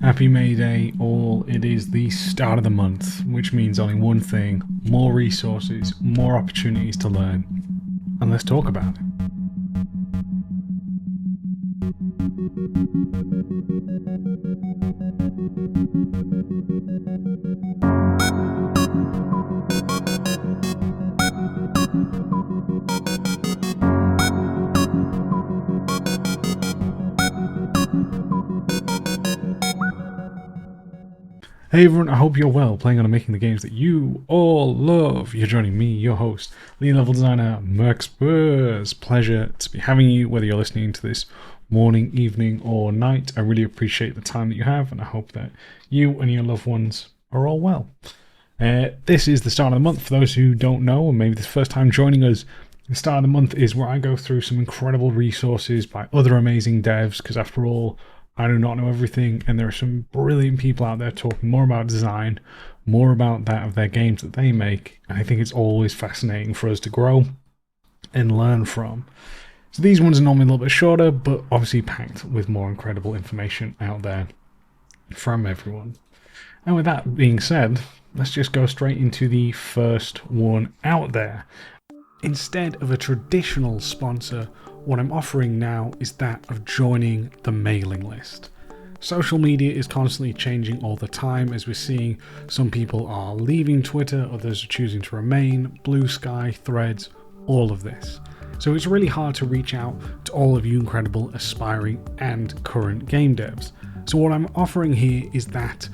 Happy May Day, all. It is the start of the month, which means only one thing: more resources, more opportunities to learn. And let's talk about it. Hey everyone, I hope you're well, playing on and making the games that you all love. You're joining me, your host, lead level designer, Merc Spurs. Pleasure to be having you, whether you're listening to this morning, evening, or night. I really appreciate the time that you have, and I hope that you and your loved ones are all well. This is the start of the month. For those who don't know, or maybe this first time joining us, the start of the month is where I go through some incredible resources by other amazing devs, because after all, I do not know everything, and there are some brilliant people out there talking more about design, more about that of their games that they make, and I think it's always fascinating for us to grow and learn from. So these ones are normally a little bit shorter, but obviously packed with more incredible information out there from everyone. And with that being said, let's just go straight into the first one out there. Instead of a traditional sponsor, what I'm offering now is that of joining the mailing list. Social media is constantly changing all the time, as we're seeing some people are leaving Twitter, others are choosing to remain, Blue Sky, Threads, all of this. So it's really hard to reach out to all of you incredible aspiring and current game devs. So what I'm offering here is that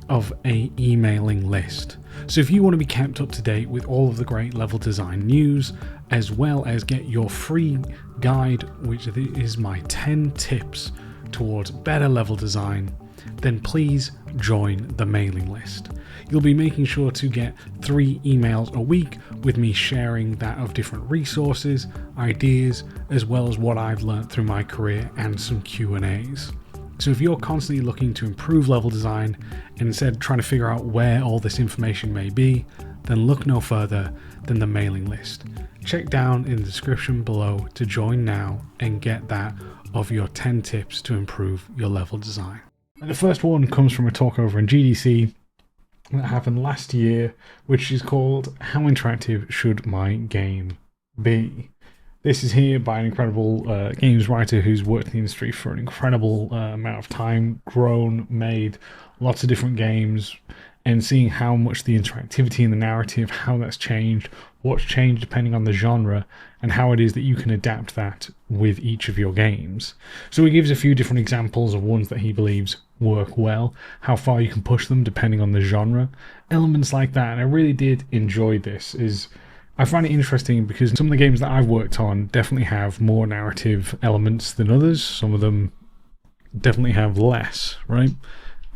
of a emailing list. So if you want to be kept up to date with all of the great level design news, as well as get your free guide, which is my 10 tips towards better level design, then please join the mailing list. You'll be making sure to get 3 emails a week with me sharing that of different resources, ideas, as well as what I've learned through my career and some Q&As. So if you're constantly looking to improve level design and instead trying to figure out where all this information may be, then look no further than the mailing list. Check down in the description below to join now and get that of your 10 tips to improve your level design. And the first one comes from a talk over in GDC that happened last year, which is called How Interactive Should My Game Be? This is here by an incredible games writer who's worked in the industry for an incredible amount of time, grown, made lots of different games, and seeing how much the interactivity and the narrative, how that's changed, what's changed depending on the genre, and how it is that you can adapt that with each of your games. So he gives a few different examples of ones that he believes work well, how far you can push them depending on the genre, elements like that. And I really did enjoy this. I find it interesting because some of the games that I've worked on definitely have more narrative elements than others. Some of them definitely have less, right?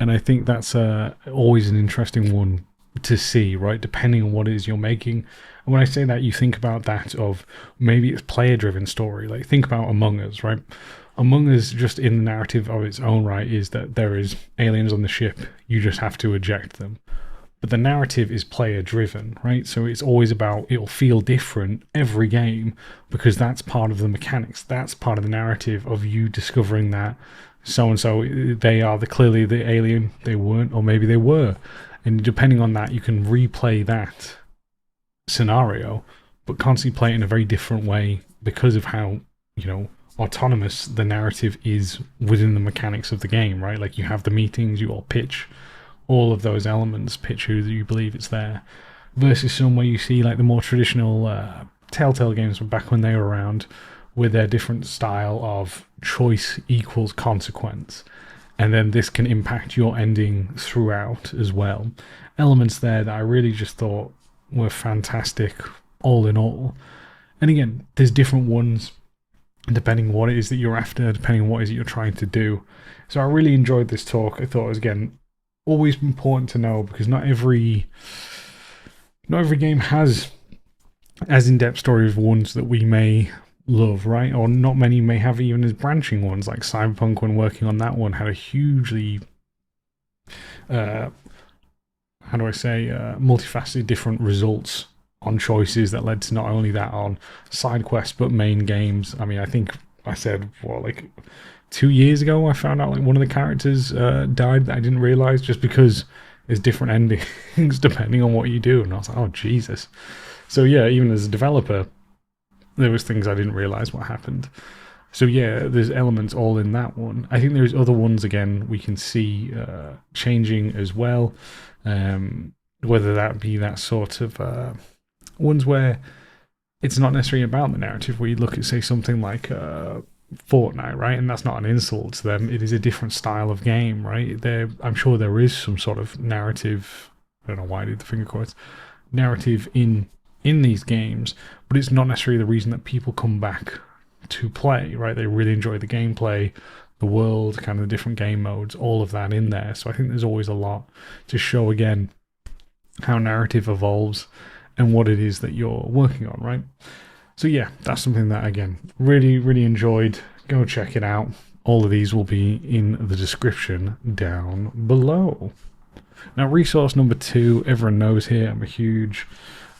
And I think that's always an interesting one to see, right? Depending on what it is you're making. And when I say that, you think about that of maybe it's player-driven story. Like think about Among Us, right? Among Us, just in the narrative of its own right, is that there is aliens on the ship. You just have to eject them. But the narrative is player driven, right? So it's always about, it'll feel different every game because that's part of the mechanics. That's part of the narrative of you discovering that so-and-so, they are clearly the alien. They weren't, or maybe they were. And depending on that, you can replay that scenario, but constantly play it in a very different way because of how, autonomous the narrative is within the mechanics of the game, right? Like you have the meetings, you all pitch all of those elements, pitch who you believe it's there, versus somewhere you see like the more traditional Telltale games from back when they were around with their different style of choice equals consequence. And then this can impact your ending throughout as well. Elements there that I really just thought were fantastic all in all. And again, there's different ones depending what it is that you're after, depending on what it is that you're trying to do. So I really enjoyed this talk. I thought it was, again, always important to know because not every game has as in-depth stories as ones that we may love, right? Or not many may have even as branching ones, like Cyberpunk, when working on that one, had a hugely multifaceted different results on choices that led to not only that on side quests but main games. I mean, I think I said, what, like 2 years ago, I found out like one of the characters died that I didn't realize, just because there's different endings depending on what you do. And I was like, oh, Jesus. So yeah, even as a developer, there was things I didn't realize what happened. So yeah, there's elements all in that one. I think there's other ones, again, we can see changing as well. Whether that be that sort of ones where it's not necessarily about the narrative, where you look at, say, something like Fortnite, right? And that's not an insult to them. It is a different style of game, right? I'm sure there is some sort of narrative. I don't know why I did the finger quotes. Narrative in these games, but it's not necessarily the reason that people come back to play, right? They really enjoy the gameplay, the world, kind of the different game modes, all of that in there. So I think there's always a lot to show, again, how narrative evolves and what it is that you're working on, right? So yeah, that's something that, again, really, really enjoyed. Go check it out. All of these will be in the description down below. Now, resource number 2, everyone knows here, I'm a huge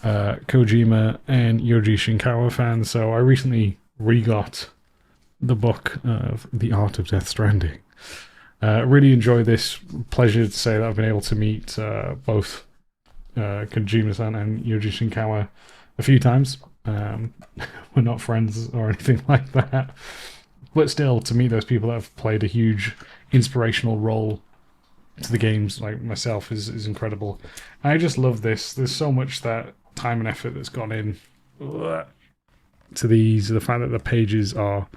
Kojima and Yoji Shinkawa fan, so I recently re-got the book of The Art of Death Stranding. Really enjoy this. Pleasure to say that I've been able to meet both Kojima-san and Yoji Shinkawa a few times. We're not friends or anything like that, but still, to meet those people that have played a huge inspirational role to the games, like myself, is incredible. I just love this. There's so much that time and effort that's gone in to these. The fact that the pages are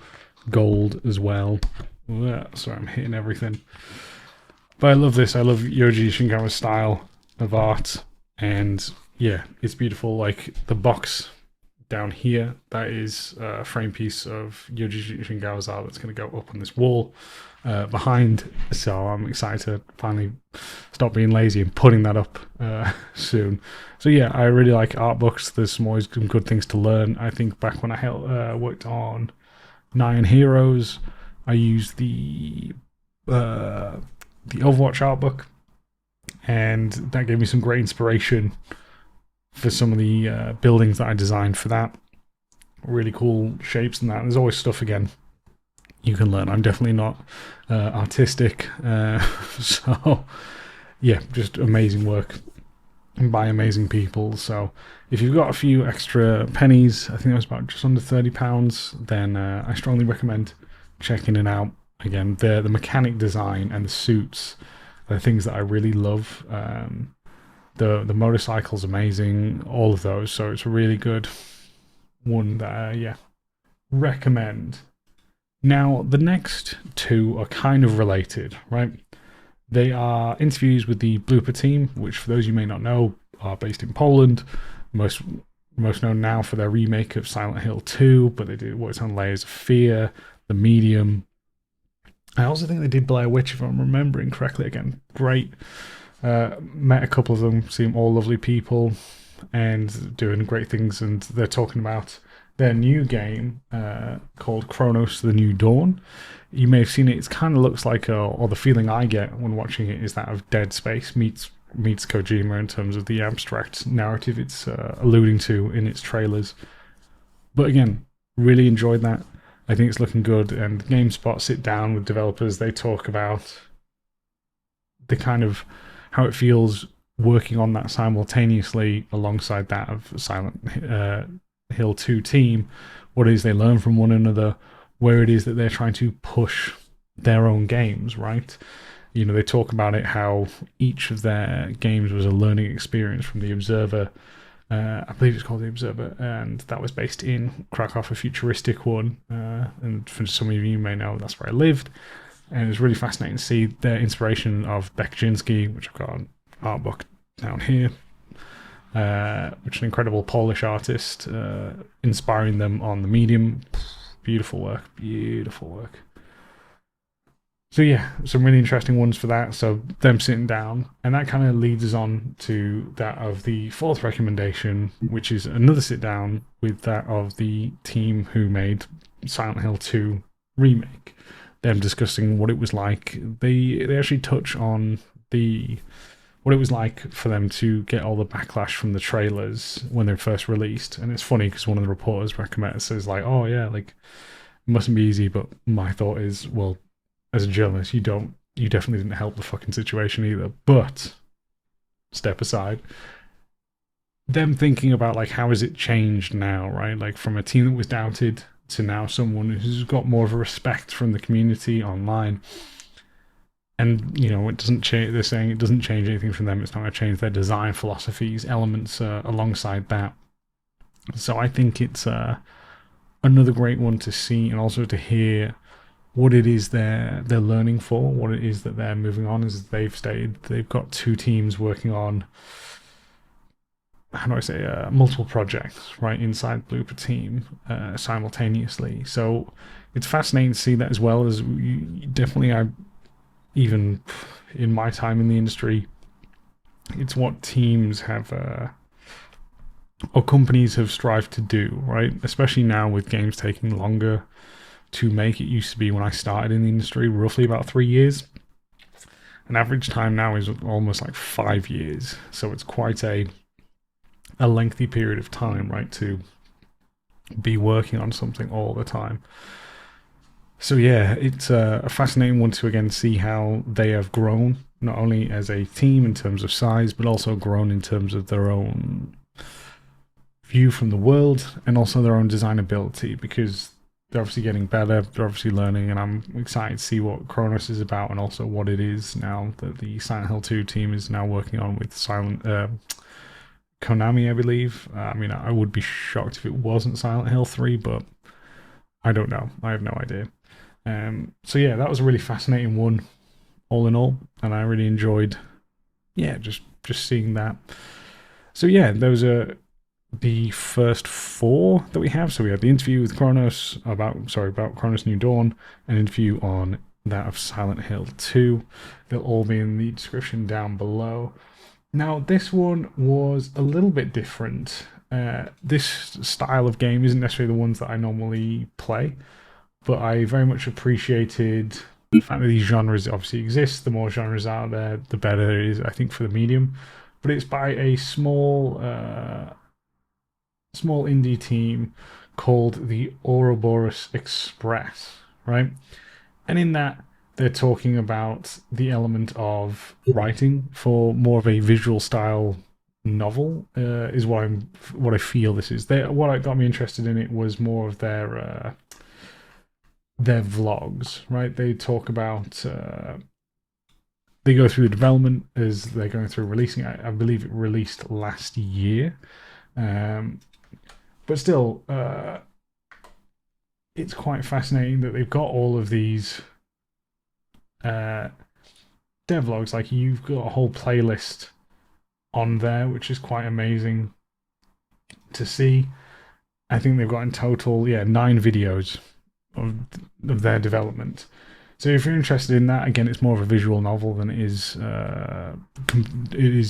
gold as well. Sorry, I'm hitting everything. But I love this. I love Yoji Shinkawa's style of art, and yeah, it's beautiful. Like the box down here, that is a frame piece of Yoji Shinkawa's art that's going to go up on this wall behind. So I'm excited to finally stop being lazy and putting that up soon. So yeah, I really like art books. There's always some good things to learn. I think back when I worked on Nine Heroes, I used the Overwatch art book, and that gave me some great inspiration for some of the buildings that I designed for that. Really cool shapes and that. There's always stuff, again, you can learn. I'm definitely not artistic. So, yeah, just amazing work by amazing people. So, if you've got a few extra pennies, I think that was about just under £30, then I strongly recommend checking it out. Again, the mechanic design and the suits are the things that I really love. The motorcycle's amazing, all of those. So it's a really good one that recommend. Now, the next two are kind of related, right? They are interviews with the Bloober Team, which, for those you may not know, are based in Poland. Most known now for their remake of Silent Hill 2, but they worked on Layers of Fear, The Medium. I also think they did Blair Witch, if I'm remembering correctly. Again, great. Met a couple of them, seem all lovely people and doing great things, and they're talking about their new game called Chronos: The New Dawn. You may have seen it. It kind of looks like, or the feeling I get when watching it is that of Dead Space meets Kojima in terms of the abstract narrative it's alluding to in its trailers. But again, really enjoyed that. I think it's looking good, and GameSpot sit down with developers. They talk about the kind of how it feels working on that simultaneously alongside that of Silent Hill 2 team, what it is they learn from one another, where it is that they're trying to push their own games, right? You know, they talk about it, how each of their games was a learning experience from The Observer. I believe it's called The Observer, and that was based in Krakow, a futuristic one. And for some of you may know, that's where I lived. And it was really fascinating to see their inspiration of Bekczynski, which I've got an art book down here, which is an incredible Polish artist, inspiring them on The Medium. Beautiful work, beautiful work. So yeah, some really interesting ones for that. So them sitting down, and that kind of leads us on to that of the fourth recommendation, which is another sit down with that of the team who made Silent Hill 2 remake. Them discussing what it was like. They actually touch on what it was like for them to get all the backlash from the trailers when they were first released. And it's funny because one of the reporters says like, oh yeah, like mustn't be easy, but my thought is, well, as a journalist, you definitely didn't help the fucking situation either. But step aside, them thinking about like how has it changed now, right? Like from a team that was doubted to now someone who's got more of a respect from the community online. And it doesn't change. They're saying it doesn't change anything from them. It's not going to change their design philosophies, elements alongside that. So I think it's another great one to see, and also to hear what it is they're learning for, what it is that they're moving on. As they've stated, they've got two teams working on, how do I say, multiple projects right inside Bloober Team simultaneously. So it's fascinating to see that, as well as definitely even in my time in the industry, it's what teams have or companies have strived to do, right? Especially now with games taking longer to make. It used to be, when I started in the industry, roughly about 3 years. An average time now is almost like 5 years. So it's quite a lengthy period of time, right, to be working on something all the time. So yeah, it's a fascinating one to again see how they have grown, not only as a team in terms of size, but also grown in terms of their own view from the world, and also their own design ability, because they're obviously getting better, they're obviously learning, and I'm excited to see what Chronos is about, and also what it is now that the Silent Hill 2 team is now working on with Konami, I believe. I mean, I would be shocked if it wasn't Silent Hill 3, but I don't know. I have no idea. So yeah, that was a really fascinating one, all in all, and I really enjoyed, just seeing that. So yeah, those are the first 4 that we have. So we had the interview with Chronos about Chronos New Dawn, an interview on that of Silent Hill 2. They'll all be in the description down below. Now, this one was a little bit different. This style of game isn't necessarily the ones that I normally play, but I very much appreciated the fact that these genres obviously exist. The more genres out there, the better it is, I think, for the medium. But it's by a small indie team called the Ouroboros Express, right? And in that, they're talking about the element of writing for more of a visual style novel, is what I feel this is. What got me interested in it was more of their vlogs, right? They talk about they go through the development as they're going through releasing. I believe it released last year, but still, it's quite fascinating that they've got all of these devlogs. Like, you've got a whole playlist on there, which is quite amazing to see. I think they've got in total 9 videos of their development. So if you're interested in that, again, it's more of a visual novel than it is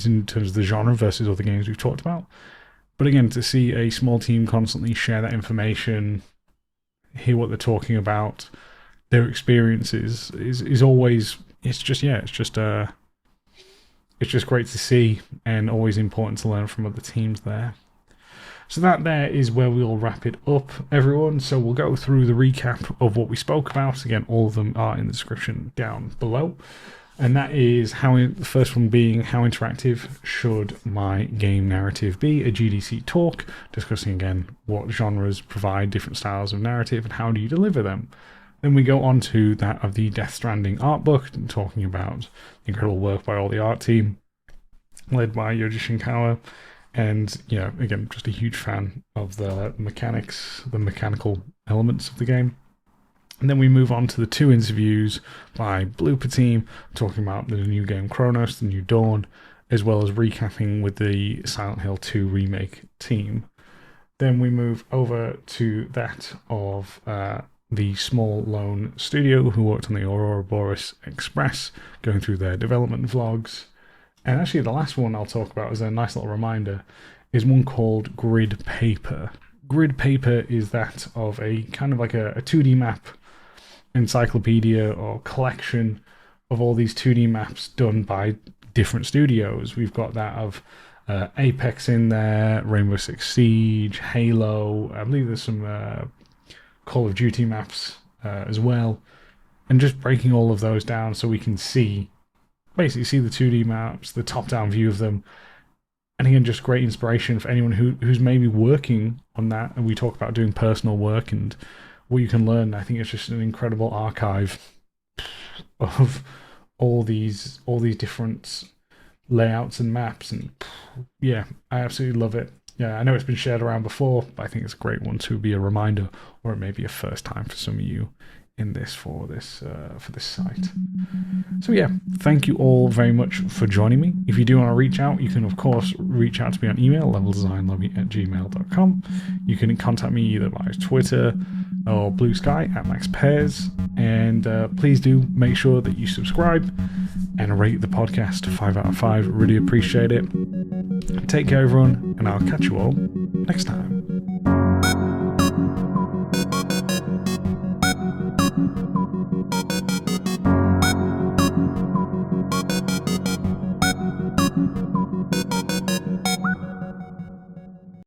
in terms of the genre versus other games we've talked about. But again, to see a small team constantly share that information, hear what they're talking about, their experiences is always, it's just great to see, and always important to learn from other teams there. So that there is where we'll wrap it up, everyone. So we'll go through the recap of what we spoke about. Again, all of them are in the description down below. And that is the first one being, how interactive should my game narrative be? A GDC talk discussing again what genres provide different styles of narrative and how do you deliver them. Then we go on to that of the Death Stranding art book, talking about the incredible work by all the art team, led by Yoji Shinkawa. And again, just a huge fan of the mechanics, the mechanical elements of the game. And then we move on to the 2 interviews by Bloober Team, talking about the new game Chronos, the New Dawn, as well as recapping with the Silent Hill 2 remake team. Then we move over to that of the small lone studio who worked on the Ouroboros Express, going through their development vlogs. And actually, the last one I'll talk about as a nice little reminder is one called Grid Paper. Grid Paper is that of a kind of like a 2D map encyclopedia or collection of all these 2D maps done by different studios. We've got that of Apex in there, Rainbow Six Siege, Halo. I believe there's some Call of Duty maps as well, and just breaking all of those down so we can basically see the 2D maps, the top-down view of them. And again, just great inspiration for anyone who's maybe working on that. And we talk about doing personal work and what you can learn. I think it's just an incredible archive of all these different layouts and maps. And yeah, I absolutely love it. Yeah, I know it's been shared around before, but I think it's a great one to be a reminder, or it may be a first time for some of you in this for this site. So yeah, thank you all very much for joining me. If you do want to reach out, you can of course reach out to me on email, leveldesignlobby@gmail.com. You can contact me either via Twitter or Blue Sky at Max Pears. And please do make sure that you subscribe and rate the podcast 5 out of 5. Really appreciate it. Take care everyone, and I'll catch you all next time.